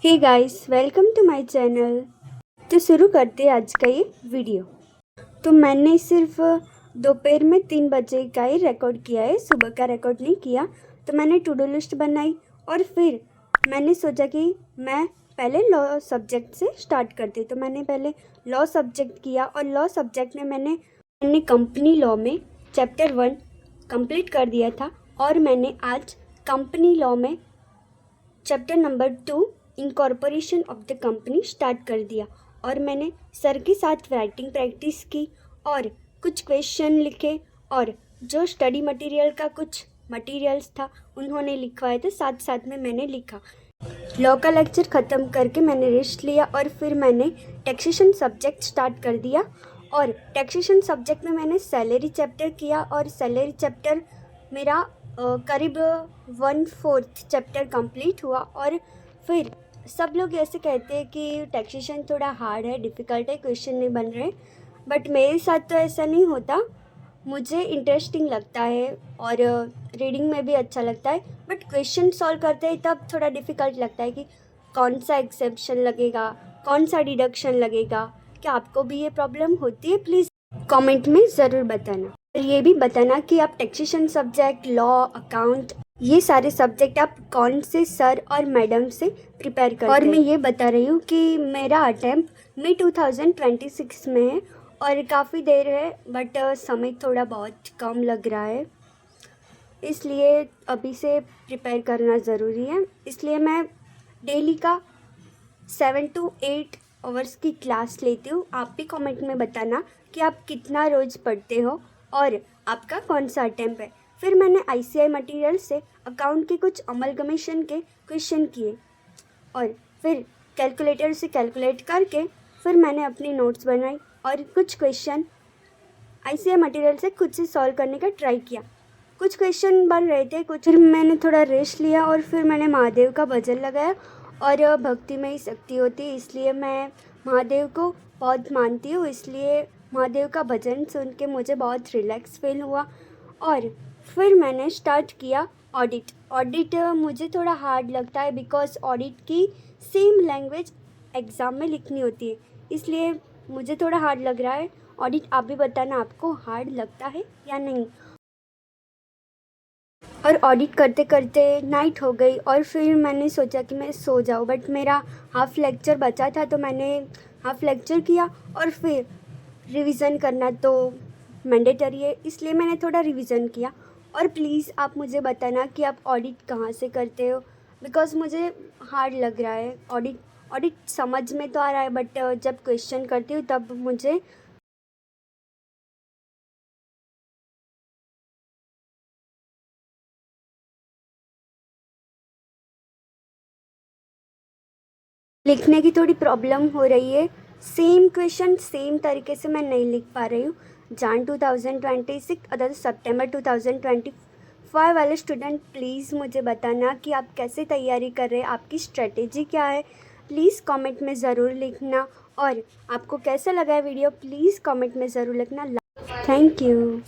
Hey guys, welcome to my channel. तो शुरू करते हैं आज का ये वीडियो। तो मैंने सिर्फ दोपहर में 3 बजे का ही रिकॉर्ड किया है, सुबह का रिकॉर्ड नहीं किया। तो मैंने टू डू लिस्ट बनाई और फिर मैंने सोचा कि मैं पहले लॉ सब्जेक्ट से स्टार्ट करती। तो मैंने पहले लॉ सब्जेक्ट किया और लॉ सब्जेक्ट में मैंने कंपनी लॉ में चैप्टर 1 कंप्लीट कर दिया था और मैंने आज कंपनी लॉ में chapter number 2 incorporation of the company start कर दिया। और मैंने सर के साथ राइटिंग प्रैक्टिस की और कुछ क्वेश्चन लिखे और जो स्टडी मटेरियल का कुछ मटेरियल्स था उन्होंने लिखवाए थे, साथ साथ में मैंने लिखा। लॉ का लेक्चर ख़त्म करके मैंने रेस्ट लिया और फिर मैंने टैक्सेशन सब्जेक्ट स्टार्ट कर दिया। और टैक्सेशन सब्जेक्ट में मैंने सैलरी चैप्टर किया और सैलरी चैप्टर मेरा करीब 1/4 चैप्टर कंप्लीट हुआ। और फिर सब लोग ऐसे कहते हैं कि टैक्सेशन थोड़ा हार्ड है, डिफ़िकल्ट है, क्वेश्चन नहीं बन रहे, बट मेरे साथ तो ऐसा नहीं होता। मुझे इंटरेस्टिंग लगता है और रीडिंग में भी अच्छा लगता है, बट क्वेश्चन सॉल्व करते हैं तब थोड़ा डिफ़िकल्ट लगता है कि कौन सा एक्सेप्शन लगेगा, कौन सा डिडक्शन लगेगा। क्या आपको भी ये प्रॉब्लम होती है? प्लीज़ कमेंट में ज़रूर बताना। और ये भी बताना कि आप टैक्सेशन सब्जेक्ट, लॉ, अकाउंट, ये सारे सब्जेक्ट आप कौन से सर और मैडम से प्रिपेयर करते हैं। और मैं ये बता रही हूँ कि मेरा अटैम्प्ट मई 2026 में है और काफ़ी देर है, बट समय थोड़ा बहुत कम लग रहा है, इसलिए अभी से प्रिपेयर करना ज़रूरी है। इसलिए मैं डेली का 7 to 8 आवर्स की क्लास लेती हूँ। आप भी कमेंट में बताना कि आप कितना रोज़ पढ़ते हो और आपका कौन सा अटैम्प्ट है। फिर मैंने ICI मटेरियल से अकाउंट के कुछ अमलगमेशन के क्वेश्चन किए और फिर कैलकुलेटर से कैलकुलेट करके फिर मैंने अपनी नोट्स बनाई और कुछ क्वेश्चन ICI मटेरियल से खुद से सॉल्व करने का ट्राई किया। कुछ क्वेश्चन बन रहे थे, कुछ फिर मैंने थोड़ा रेस्ट लिया और फिर मैंने महादेव का भजन लगाया। और भक्ति में ही शक्ति होती है, इसलिए मैं महादेव को बहुत मानती हूँ, इसलिए महादेव का भजन सुन के मुझे बहुत रिलैक्स फील हुआ। और फिर मैंने स्टार्ट किया ऑडिट मुझे थोड़ा हार्ड लगता है बिकॉज ऑडिट की सेम लैंग्वेज एग्ज़ाम में लिखनी होती है, इसलिए मुझे थोड़ा हार्ड लग रहा है ऑडिट। आप भी बताना आपको हार्ड लगता है या नहीं। और ऑडिट करते करते नाइट हो गई और फिर मैंने सोचा कि मैं सो जाऊँ, बट मेरा हाफ़ लेक्चर बचा था तो मैंने हाफ़ लेक्चर किया। और फिर रिवीज़न करना तो मैंडेटरी है, इसलिए मैंने थोड़ा रिवीज़न किया। और प्लीज़ आप मुझे बताना कि आप ऑडिट कहाँ से करते हो, बिकॉज़ मुझे हार्ड लग रहा है ऑडिट समझ में तो आ रहा है, बट जब क्वेश्चन करती हूँ तब मुझे लिखने की थोड़ी प्रॉब्लम हो रही है। सेम क्वेश्चन सेम तरीके से मैं नहीं लिख पा रही हूँ। जान 2026 अदर सितंबर 2025 वाले स्टूडेंट प्लीज़ मुझे बताना कि आप कैसे तैयारी कर रहे हैं, आपकी स्ट्रेटेजी क्या है, प्लीज़ कमेंट में ज़रूर लिखना। और आपको कैसा लगा है वीडियो, प्लीज़ कमेंट में ज़रूर लिखना। Thank you.